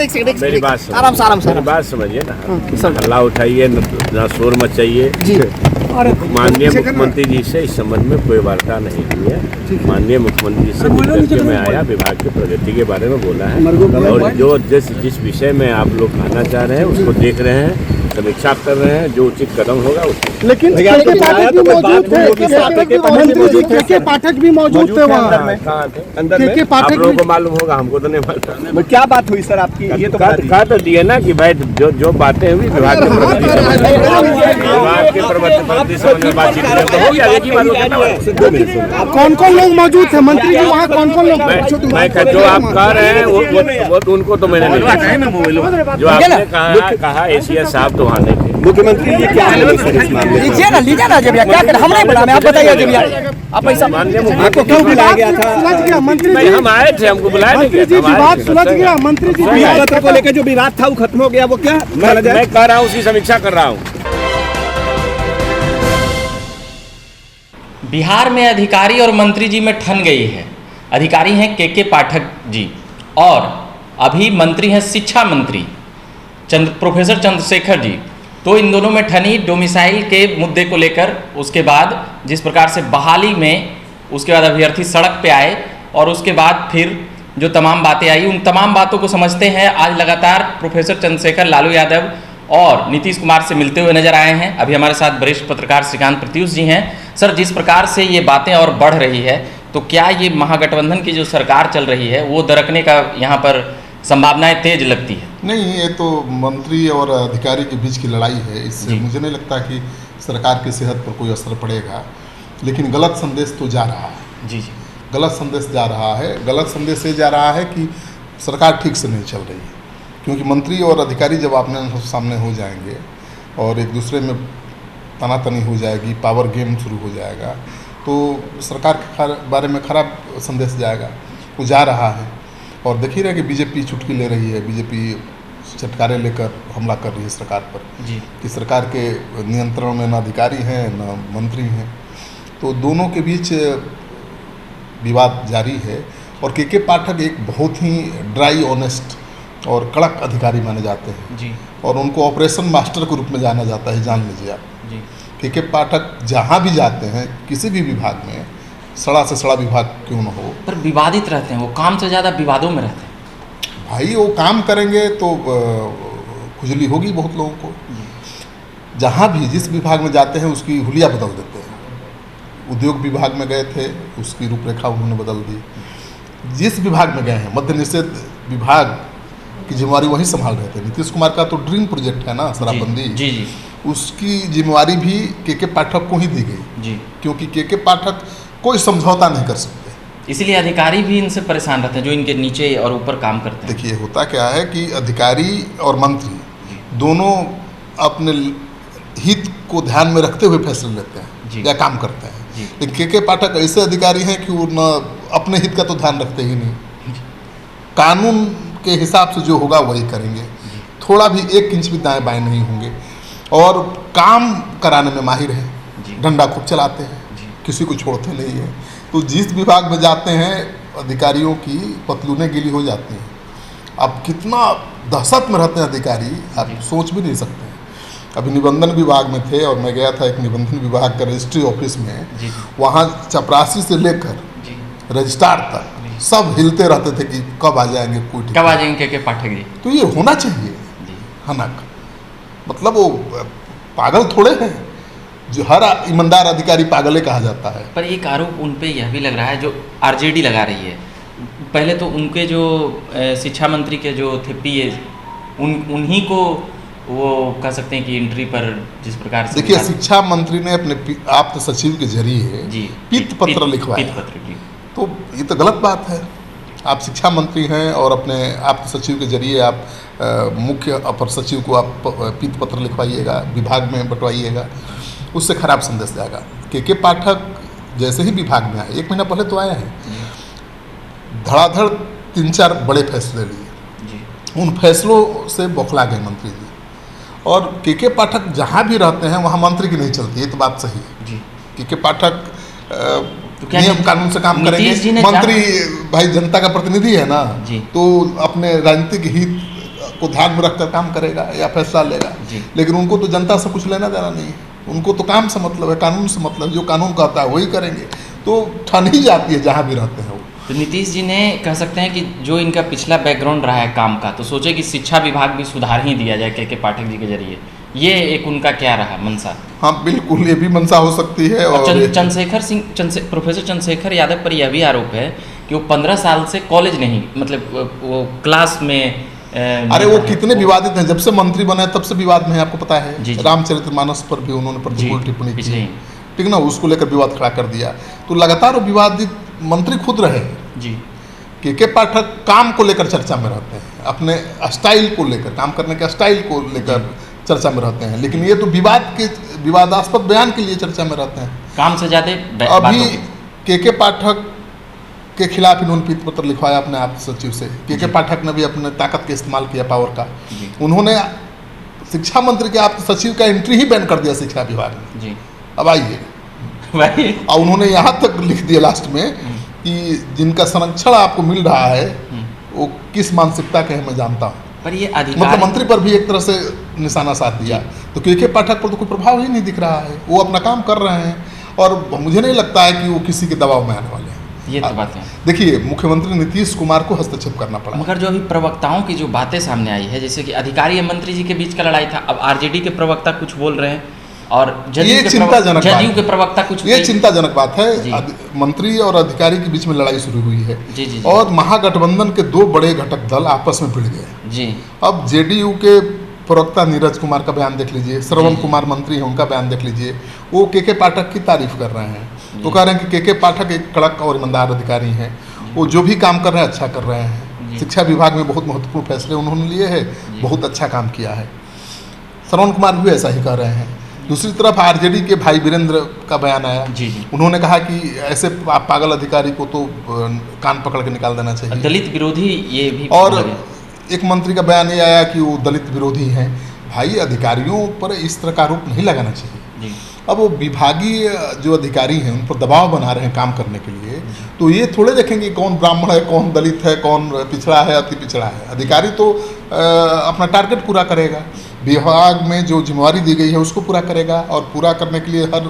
एक सेकंड मेरी बात सुनिए, आराम से मेरी बात समझिए ना, हल्ला उठाइए ना, शोर मचाइए। जी। माननीय मुख्यमंत्री जी से इस संबंध में कोई वार्ता नहीं हुई है। माननीय मुख्यमंत्री जी से मिल करके मैं आया, विभाग की प्रगति के बारे में बोला है, और जो जिस विषय में आप लोग कहना चाह रहे हैं उसको देख रहे हैं, समीक्षा कर रहे हैं, जो उचित कदम होगा उसको। लेकिन के पाठक भी मौजूद थे, के पाठक भी मौजूद थे वहाँ, के पाठक आप लोगों को मालूम होगा, हमको तो नहीं मालूम। क्या बात हुई सर आपकी? ये तो कहा तो दिए ना कि भाई जो बातें हुई विभाग के प्रगति संबंध में बातचीत करें तो हो गया। एक ही बात हो, कौन कौन लोग मौजूद थे मंत्री जी वहाँ, कौन कौन लोग? मैं जो आप कह रहे हैं वो उनको तो मैंने नहीं, जो आपने कहा एशिया साहब तो वहाँ नहीं थे। मुख्यमंत्री ये क्या है इस मामले में? लीजिए ना जब क्या कर, हम नहीं बोला, मैं आप बताइए जब आप ऐसा आपको क्यों बुलाया गया था? सुलझ गया मंत्री जी, हम आए थे, हमको बुलाया नहीं मंत्री जी विवाद सुलझ गया, मंत्री जी पत्र को लेकर जो विवाद था वो खत्म हो गया, वो क्या मैं कह रहा हूँ उसकी समीक्षा कर रहा हूँ। बिहार में अधिकारी और मंत्री जी में ठन गई है। अधिकारी हैं के पाठक जी और अभी मंत्री हैं शिक्षा मंत्री प्रोफेसर चंद्रशेखर जी। तो इन दोनों में ठनी डोमिसाइल के मुद्दे को लेकर, उसके बाद जिस प्रकार से बहाली में उसके बाद अभ्यर्थी सड़क पे आए और उसके बाद फिर जो तमाम बातें आई, उन तमाम बातों को समझते हैं आज लगातार प्रोफेसर चंद्रशेखर लालू यादव और नीतीश कुमार से मिलते हुए नजर आए हैं। अभी हमारे साथ वरिष्ठ पत्रकार श्रीकांत प्रत्युष जी हैं। सर, जिस प्रकार से ये बातें और बढ़ रही है, तो क्या ये महागठबंधन की जो सरकार चल रही है वो दरकने का यहाँ पर संभावनाएं तेज लगती है? नहीं, ये तो मंत्री और अधिकारी के बीच की लड़ाई है, इससे मुझे नहीं लगता कि सरकार की सेहत पर कोई असर पड़ेगा। लेकिन गलत संदेश तो जा रहा है। जी जी, गलत संदेश जा रहा है। गलत संदेश ये जा रहा है कि सरकार ठीक से नहीं चल रही है, क्योंकि मंत्री और अधिकारी जब आपने सामने हो जाएंगे और एक दूसरे में तनातनी हो जाएगी, पावर गेम शुरू हो जाएगा, तो सरकार के बारे में खराब संदेश जाएगा, वो जा रहा है। और देख ही रहे कि बीजेपी चुटकी ले रही है, बीजेपी चटकारे लेकर हमला कर रही है सरकार पर जी, कि सरकार के नियंत्रण में न अधिकारी हैं न मंत्री हैं। तो दोनों के बीच विवाद जारी है। और के पाठक एक बहुत ही ड्राई, ऑनेस्ट और कड़क अधिकारी माने जाते हैं जी, और उनको ऑपरेशन मास्टर के रूप में जाना जाता है, जान लीजिए आप। जी, के पाठक जहाँ भी जाते हैं, किसी भी विभाग में, सड़ा से सड़ा विभाग क्यों न हो, पर विवादित रहते हैं, वो काम से ज़्यादा विवादों में रहते हैं। भाई वो काम करेंगे तो खुजली होगी बहुत लोगों को। जहाँ भी जिस विभाग में जाते हैं उसकी हुलिया बदल देते हैं। उद्योग विभाग में गए थे, उसकी रूपरेखा उन्होंने बदल दी। जिस विभाग में गए हैं, मद्य निषेध विभाग की जिम्मेवारी वही संभाल रहे थे। नीतीश कुमार का तो ड्रीम प्रोजेक्ट है ना, शराबबंदी। जी जी, उसकी जिम्मेवारी भी के पाठक को ही दी गई जी, क्योंकि के पाठक कोई समझौता नहीं कर सकते। इसीलिए अधिकारी भी इनसे परेशान रहते हैं जो इनके नीचे और ऊपर काम करते हैं। देखिए, होता क्या है कि अधिकारी और मंत्री दोनों अपने हित को ध्यान में रखते हुए फैसले लेते हैं या काम करते हैं। लेकिन के पाठक ऐसे अधिकारी हैं कि वो न अपने हित का तो ध्यान रखते ही नहीं, कानून के हिसाब से जो होगा वही करेंगे, थोड़ा भी 1 इंच भी दाएं बाएं नहीं होंगे और काम कराने में माहिर हैं, डंडा खूब चलाते हैं, किसी को छोड़ते नहीं है। तो जिस विभाग में जाते हैं अधिकारियों की पतलूनें गीली हो जाती हैं। अब कितना दहशत में रहते हैं अधिकारी, आप सोच भी नहीं सकते हैं। अभी निबंधन विभाग में थे और मैं गया था एक निबंधन विभाग का रजिस्ट्री ऑफिस में, वहाँ चपरासी से लेकर रजिस्ट्रार तक सब हिलते रहते थे कि कब आ जाएंगे, कोई कब आ जाएंगे के पाठक जी। तो ये होना चाहिए हनक, मतलब वो पागल थोड़े हैं, जो हर ईमानदार अधिकारी पागल ही कहा जाता है। पर एक आरोप उन पे यह भी लग रहा है जो आरजेडी लगा रही है। पहले तो उनके जो शिक्षा मंत्री के जो थे पीए, उन्हीं को वो कह सकते हैं कि एंट्री पर जिस प्रकार से, देखिए, शिक्षा मंत्री ने अपने आप्त सचिव के जरिए पीत पत्र लिखवाया, तो ये तो गलत बात है। आप शिक्षा मंत्री हैं और अपने आप्त सचिव के जरिए आप मुख्य अपर सचिव को आप पीत पत्र लिखवाइएगा, विभाग में बंटवाइएगा, उससे खराब संदेश जाएगा। के पाठक जैसे ही विभाग में आए, 1 महीना पहले तो आया है, धड़ाधड़ 3-4 बड़े फैसले लिए। उन फैसलों से बौखला गए मंत्री जी। और के पाठक जहाँ भी रहते हैं वहाँ मंत्री की नहीं चलती, ये तो बात सही है। के पाठक नियम कानून से काम करेंगे। मंत्री भाई जनता का प्रतिनिधि है ना, तो अपने राजनीतिक हित को ध्यान में रखकर काम करेगा या फैसला लेगा। लेकिन उनको तो जनता से कुछ लेना देना नहीं है, उनको तो काम से मतलब है, कानून से मतलब, जो कानून कहता है वही करेंगे। तो ठन ही जाती है जहाँ भी रहते हैं वो। तो नीतीश जी ने कह सकते हैं कि जो इनका पिछला बैकग्राउंड रहा है काम का, तो सोचे कि शिक्षा विभाग भी सुधार ही दिया जाए के पाठक जी के जरिए, ये एक उनका क्या रहा मंशा? हाँ बिल्कुल, ये भी मंशा हो सकती है। और प्रोफेसर चंद्रशेखर यादव पर यह भी आरोप है कि वो 15 साल से कॉलेज नहीं, मतलब वो क्लास में अरे वो कितने विवादित हैं, जब से मंत्री बने तब से विवाद में है, आपको पता है। रामचरितमानस पर भी उन्होंने प्रतिकूल टिप्पणी की, ठीक ना, उसको लेकर विवाद खड़ा कर दिया। तो लगातार वो विवादित मंत्री खुद रहे जी। के पाठक काम को लेकर चर्चा में रहते हैं, अपने स्टाइल को लेकर, काम करने के स्टाइल को लेकर चर्चा में रहते हैं। लेकिन ये तो विवादास्पद बयान के लिए चर्चा में रहते हैं, काम से ज़्यादा। अभी के पाठक के खिलाफ इन्होंने पीत पत्र लिखवाया अपने आप सचिव से। के पाठक ने भी अपने ताकत के इस्तेमाल किया, पावर का। उन्होंने शिक्षा मंत्री के आप सचिव का एंट्री ही बैन कर दिया शिक्षा विभाग में जी। अब आइए, और उन्होंने यहाँ तक लिख दिया लास्ट में कि जिनका संरक्षण आपको मिल रहा है वो किस मानसिकता के है मैं जानता हूँ। पर ये मतलब मंत्री पर भी एक तरह से निशाना साध दिया। तो के पाठक पर तो कोई प्रभाव ही नहीं दिख रहा है, वो अपना काम कर रहे हैं और मुझे नहीं लगता है कि वो किसी के दबाव में आने वाले हैं। ये तो बात है। देखिए, मुख्यमंत्री नीतीश कुमार को हस्तक्षेप करना पड़ा, मगर जो अभी प्रवक्ताओं की जो बातें सामने आई है, जैसे कि अधिकारी और मंत्री जी के बीच का लड़ाई था, अब आरजेडी के प्रवक्ता कुछ बोल रहे हैं और जदयू के प्रवक्ता कुछ, ये चिंताजनक बात है। मंत्री और अधिकारी के बीच में लड़ाई शुरू हुई है जी। और महागठबंधन के दो बड़े घटक दल आपस में भिड़ गए जी। अब जेडीयू के प्रवक्ता नीरज कुमार का बयान देख लीजिए, श्रवण कुमार मंत्री हैं उनका बयान देख लीजिए, वो के पाठक की तारीफ कर रहे हैं। तो कह रहे हैं कि के पाठक एक कड़क और ईमानदार अधिकारी हैं, वो जो भी काम कर रहे हैं अच्छा कर रहे हैं। शिक्षा विभाग में बहुत महत्वपूर्ण फैसले उन्होंने लिए हैं, बहुत अच्छा काम किया है। श्रवण कुमार भी ऐसा ही कर रहे हैं। दूसरी तरफ आरजेडी के भाई वीरेंद्र का बयान आया जी। उन्होंने कहा कि ऐसे पागल अधिकारी को तो कान पकड़ के निकाल देना चाहिए, दलित विरोधी ये भी। और एक मंत्री का बयान ये आया कि वो दलित विरोधी हैं। भाई, अधिकारियों पर इस तरह का आरोप नहीं लगाना चाहिए जी। अब वो विभागीय जो अधिकारी हैं उन पर दबाव बना रहे हैं काम करने के लिए, तो ये थोड़े देखेंगे कौन ब्राह्मण है, कौन दलित है, कौन पिछड़ा है, अति पिछड़ा है। अधिकारी तो अपना टारगेट पूरा करेगा, विभाग में जो जिम्मेवारी दी गई है उसको पूरा करेगा और पूरा करने के लिए हर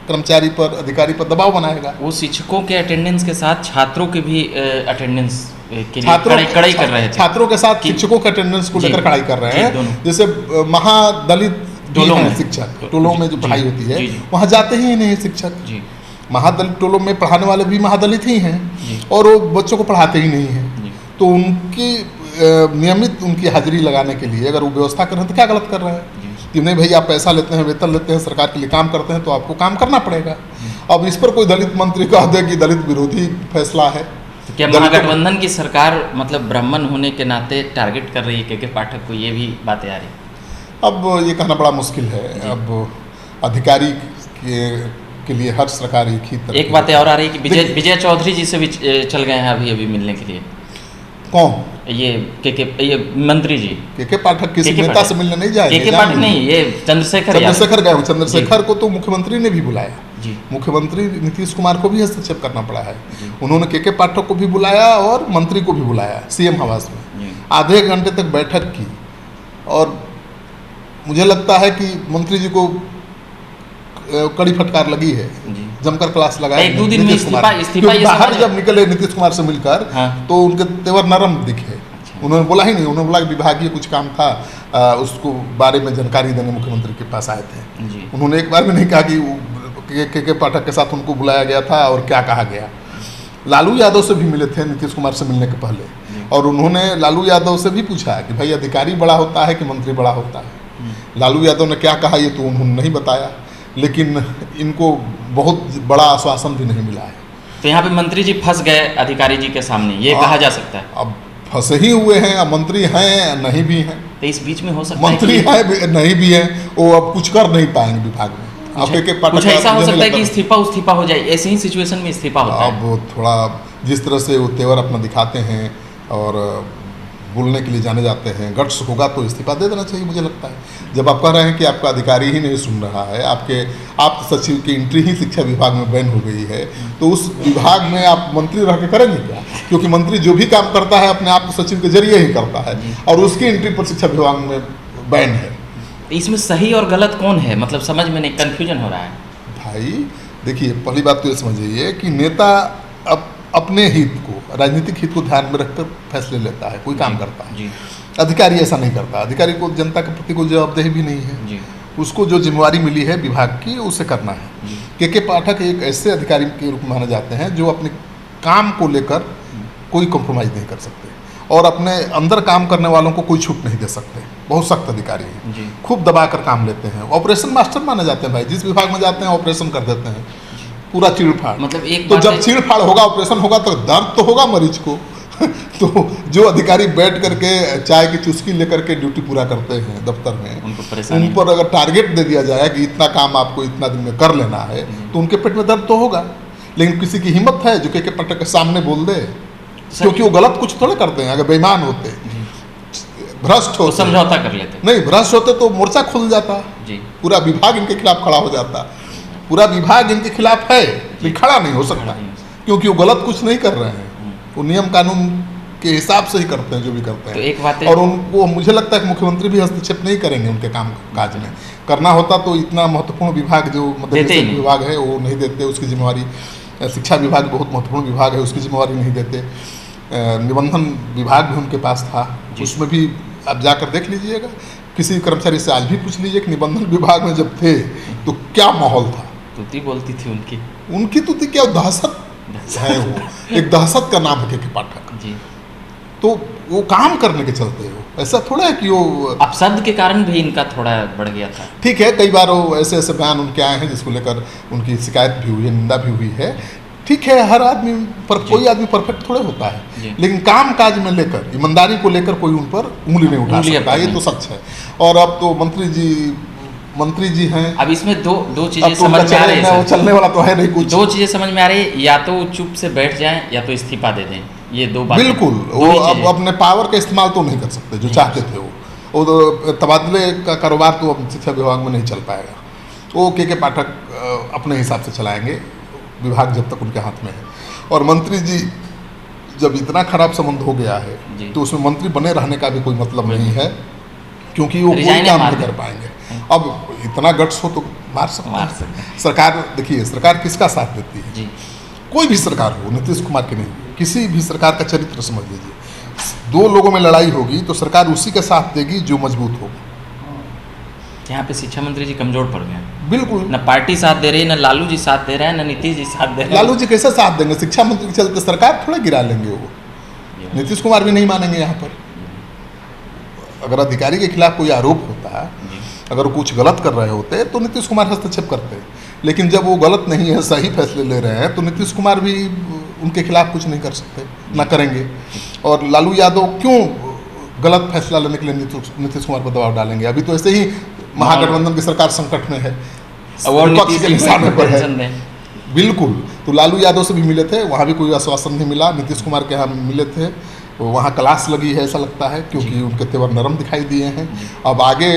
कर्मचारी पर, अधिकारी पर दबाव बनाएगा। वो शिक्षकों के अटेंडेंस के साथ छात्रों के भी अटेंडेंस के लिए कड़ाई कर रहे थे। छात्रों के साथ शिक्षकों के अटेंडेंस को लेकर कड़ाई कर रहे हैं। जैसे महादलित टोलों में शिक्षक, टोलों में जो पढ़ाई होती है वहाँ जाते ही नहीं शिक्षक। महादलित टोलों में पढ़ाने वाले भी महादलित ही हैं और वो बच्चों को पढ़ाते ही नहीं हैं। तो उनकी नियमित उनकी हाजिरी लगाने के लिए अगर वो व्यवस्था कर रहे हैं तो क्या गलत कर रहे हैं कि नहीं भाई, आप पैसा लेते हैं, वेतन लेते हैं, सरकार के लिए काम करते हैं तो आपको काम करना पड़ेगा। अब इस पर कोई दलित मंत्री कह दे कि दलित विरोधी फैसला है, तो क्या महागठबंधन की सरकार मतलब ब्राह्मण होने के नाते टारगेट कर रही है के पाठक को? ये भी बातें आ रही। अब ये कहना बड़ा मुश्किल है। अब अधिकारी के लिए हर सरकार एक ही तरह। एक बात और आ रही है कि विजय चौधरी जी से भी चल गए हैं अभी मिलने के लिए। कौन? ये मंत्री जी के पाठक किसी नेता से मिलने नहीं जाएंगे। के पाठक नहीं, ये चंद्रशेखर गए। चंद्रशेखर को तो मुख्यमंत्री ने भी बुलाया जी। मुख्यमंत्री नीतीश कुमार को भी हस्तक्षेप करना पड़ा है। उन्होंने के पाठक को भी बुलाया और मंत्री को भी बुलाया सीएम आवास में, आधे घंटे तक बैठक की। और मुझे लगता है कि मंत्री जी को कड़ी फटकार लगी है, जमकर क्लास लगाया। 1-2 दिन में इस्तीफा बाहर जब निकले नीतीश कुमार से मिलकर तो उनके तेवर नरम दिखे। उन्होंने बोला ही नहीं, उन्होंने बोला विभागीय कुछ काम था, उसको बारे में जानकारी देने मुख्यमंत्री के पास आए थे। उन्होंने एक बार भी नहीं कहा कि के पाठक के साथ उनको बुलाया गया था और क्या कहा गया। लालू यादव से भी मिले थे नीतीश कुमार से मिलने के पहले, और उन्होंने लालू यादव से भी पूछा कि भाई अधिकारी बड़ा होता है कि मंत्री बड़ा होता है। लालू यादव ने क्या कहा ये तो उन्होंने नहीं बताया, लेकिन इनको बहुत बड़ा आश्वासन भी नहीं मिला है। तो यहाँ पे मंत्री जी फंस गए अधिकारी जी के सामने, ये कहा जा सकता है। अब फंसे ही हुए हैं, अब मंत्री हैं नहीं भी हैं। तो इस बीच में हो सकता है मंत्री हैं नहीं भी हैं, वो अब कुछ कर नहीं पाएंगे विभाग में। कुछ ऐसा हो सकता है कि इस्तीफा हो जाए, ऐसे ही सिचुएशन में इस्तीफा होता है। अब थोड़ा जिस तरह से वो तेवर अपना दिखाते हैं और बोलने के लिए जाने जाते हैं, गट्स होगा तो इस्तीफा दे देना चाहिए मुझे लगता है। जब आप कह रहे हैं कि आपका अधिकारी ही नहीं सुन रहा है, आप सचिव की एंट्री ही शिक्षा विभाग में बैन हो गई है, तो उस विभाग में आप मंत्री रह के करेंगे क्या? क्योंकि मंत्री जो भी काम करता है अपने आप सचिव के जरिए ही करता है, और उसकी एंट्री पर शिक्षा विभाग में बैन है। इसमें सही और गलत कौन है, मतलब समझ में नहीं, कन्फ्यूजन हो रहा है। भाई देखिए, पहली बात तो ये समझिए कि नेता अब अपने हित को, राजनीतिक हित को ध्यान में रखकर फैसले लेता है, कोई काम करता है। अधिकारी ऐसा नहीं करता। अधिकारी को जनता के प्रति कोई जवाबदेही भी नहीं है। उसको जो जिम्मेवारी मिली है विभाग की उसे करना है। के पाठक एक ऐसे अधिकारी के रूप में माने जाते हैं जो अपने काम को लेकर कोई कॉम्प्रोमाइज़ नहीं कर सकते और अपने अंदर काम करने वालों को कोई छूट नहीं दे सकते। बहुत सख्त अधिकारी हैं, खूब दबा कर काम लेते हैं। ऑपरेशन मास्टर माने जाते हैं भाई, जिस विभाग में जाते हैं ऑपरेशन कर देते हैं पूरा चीड़-फाड़। मतलब एक तो जब चीड़-फाड़ होगा, ऑपरेशन होगा तो दर्द तो होगा मरीज को। तो जो अधिकारी बैठ करके चाय की चुस्की लेकर के ड्यूटी पूरा करते हैं दफ्तर में, उन पर अगर टारगेट दे दिया जाए कि इतना काम आपको इतना दिन में कर लेना है, तो उनके पेट में दर्द तो होगा। लेकिन किसी की हिम्मत है जो के पाठक के सामने बोल दे, क्योंकि वो गलत कुछ थोड़े करते हैं। अगर बेईमान होते, भ्रष्ट होते, समझौता कर लेते, नहीं भ्रष्ट होते तो मोर्चा खुल जाता, पूरा विभाग इनके खिलाफ खड़ा हो जाता। पूरा विभाग इनके खिलाफ है लेकिन खड़ा नहीं हो सकता, क्योंकि वो गलत कुछ नहीं कर रहे हैं। वो नियम कानून के हिसाब से ही करते हैं जो भी करते हैं। तो एक बात और उनको मुझे लगता है कि मुख्यमंत्री भी हस्तक्षेप नहीं करेंगे उनके काम काज में। करना होता तो इतना महत्वपूर्ण विभाग जो मध्य प्रदेश विभाग है वो नहीं देते, उसकी जिम्मेवारी। शिक्षा विभाग बहुत महत्वपूर्ण विभाग है, उसकी जिम्मेवारी नहीं देते। निबंधन विभाग भी उनके पास था, उसमें भी आप जाकर देख लीजिएगा। किसी कर्मचारी से आज भी पूछ लीजिए कि निबंधन विभाग में जब थे तो क्या माहौल था। तुती बोलती थी उनकी तुती क्या, दहशत है। वो एक दहशत का नाम है के पाठक जी। तो वो काम करने के चलते हो, ऐसा थोड़ा है कि वो अपशब्द के कारण भी इनका थोड़ा बढ़ गया था। ठीक है, कई बार वो ऐसे ऐसे बयान उनके आए हैं जिसको लेकर उनकी शिकायत भी हुई है, निंदा भी हुई है। ठीक है, हर आदमी पर कोई आदमी परफेक्ट थोड़े होता है, लेकिन काम काज में लेकर, ईमानदारी को लेकर कोई उन पर उंगली नहीं उठा सकता, ये तो सच है। और अब तो मंत्री जी हैं। अब इसमें दो चीजें समझ में आ रही है, चलने वाला तो है नहीं कुछ। दो चीजें समझ में आ रही है, या तो चुप से बैठ जाएं या तो इस्तीफा दे दें। ये दो बातें बिल्कुल, वो अब अपने पावर का इस्तेमाल तो नहीं कर सकते जो चाहते थे। वो तो तबादले का कारोबार तो शिक्षा विभाग में नहीं चल पाएगा। वो के पाठक अपने हिसाब से चलाएंगे विभाग जब तक उनके हाथ में है। और मंत्री जी जब इतना खराब संबंध हो गया है तो उसमें मंत्री बने रहने का भी कोई मतलब नहीं है, क्योंकि वो कोई काम नहीं कर पाएंगे। अब इतना गट्स हो तो मार सकते। सरकार देखिए, सरकार किसका साथ देती है जी? कोई भी सरकार हो, नीतीश कुमार की नहीं, किसी भी सरकार का चरित्र समझ लीजिए। दो लोगों में लड़ाई होगी तो सरकार उसी का साथ देगी जो मजबूत होगा। यहाँ पे शिक्षा मंत्री जी कमजोर पड़ गए। बिल्कुल, न पार्टी साथ दे रही है, न लालू जी साथ दे रहे हैं, न नीतीश जी साथ दे रहे हैं। लालू जी कैसे साथ देंगे? शिक्षा मंत्री के चलते सरकार थोड़ा गिरा लेंगे वो। नीतीश कुमार भी नहीं मानेंगे यहाँ पर। अगर अधिकारी के खिलाफ कोई आरोप होता, अगर वो कुछ गलत कर रहे होते तो नीतीश कुमार हस्तक्षेप करते, लेकिन जब वो गलत नहीं है, सही फैसले ले रहे हैं, तो नीतीश कुमार भी उनके खिलाफ कुछ नहीं कर सकते, ना करेंगे। और लालू यादव क्यों गलत फैसला लेने के लिए नीतीश कुमार पर दबाव डालेंगे? अभी तो ऐसे ही महागठबंधन की सरकार संकट में है, विपक्ष के निशाने पर है। बिल्कुल, तो लालू यादव से भी मिले थे, वहाँ भी कोई आश्वासन नहीं मिला। नीतीश कुमार के यहाँ मिले थे, वहाँ क्लास लगी है ऐसा लगता है, क्योंकि उनके तेवर नरम दिखाई दिए हैं। अब आगे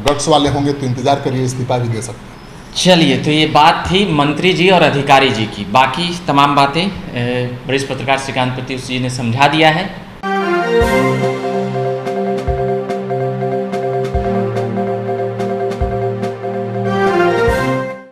गट्स वाले होंगे तो इंतजार करिए, इस्तीफा भी दे सकते हैं। चलिए, तो ये बात थी मंत्री जी और अधिकारी जी की। बाकी तमाम बातें वरिष्ठ पत्रकार श्रीकांत प्रत्युष जी ने समझा दिया है।